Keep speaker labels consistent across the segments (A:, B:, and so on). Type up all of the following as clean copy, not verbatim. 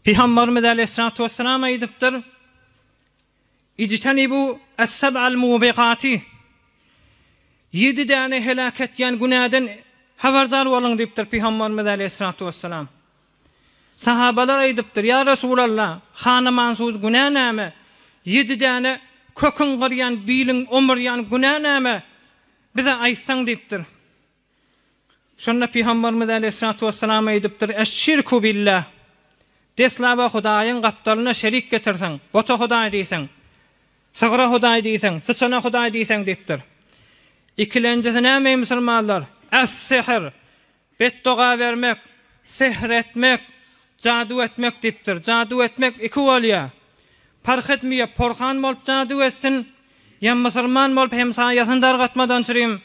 A: Peygamberimiz Aleyhissalatu vesselam aydıptır. İctenibu es-seb'al mubiqati. 7 tane helaket yani günahdan haberdar olun deyiptir Peygamberimiz Aleyhissalatu vesselam. Sahabalar aydıptır. Ya Resulallah, hanımansuz günah näme? 7 tane kökün gıryan, bilin omuryan günah näme? Bize aytsan deyiptir. Şonda Peygamberimiz Aleyhissalatu vesselam aydıptır. Eşşirku billah. Deslaba Hudaýyň gapdalyna şerik getirsen, gota Hudaý diýsen, sıgyra Hudaý diýsen, sıçana Hudaý diýsen deyipdir. İkilenjisi näme musulmanlar? Es-sihr. Bedduga vermek, sihr etmek, jadu etmek deyipdir. Jadu etmek iki bolýar. Fark etmeýär, porhan bolup jadu etsin, ýa musulman bolup hem saýasyny dargatmadan çyrym,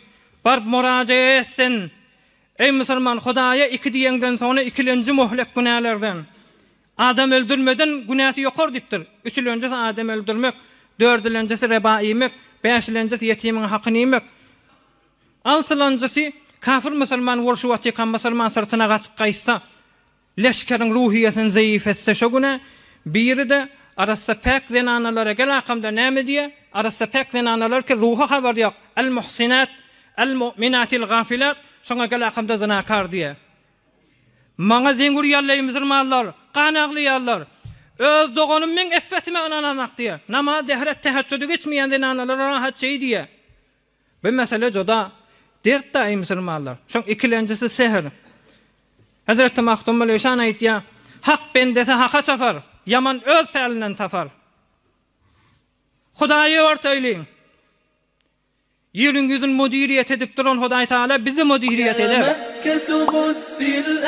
A: barp murajaat etsin. Ey musulman, Hudaýa iki diýenden sonra ikilenji mohlek günahlardan. Adam öldürmeden günahı yokor deyipdir. Üçüncüsü adam öldürmek, dördüncüsü reba yemek, beşincisi yetimin hakkını yemek. Altıncısı kafir musulman vuruşu atikan musulman sırtına kaçık kaysa, leşkerin ruhiyetini zayıf etse şu günah. Biri de arası pek zenanalara gel akamda ne diye? Arası pek zenanalar ki ruhu haber yok. El-muhsinat, el-mu'minatil gafilat, sonra gel akamda zinakar diye. Maňa zeňgur ýallaý musulmanlar, ganagly ýallar. Öz dogonum men effetime ananak diye. Namaz, dehret, teheccudy geçmeýän analar rahat şey diye. Bu mesele joda dertde ey musulmanlar. Şoň ikilenjisi seher. Hazreti Mahtum Meleşan aýtýar, hak bendesi haka safar, yaman öz pälinden tafar. Hudaýy ortaýlyň. Ýeriňizin mudiriyet edip duran Hudaý Taala bizi mudiriyet eder.
B: Ketubul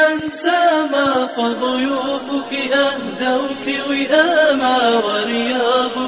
B: ansama fa duyufuki ahdawki wa ama wa riyadu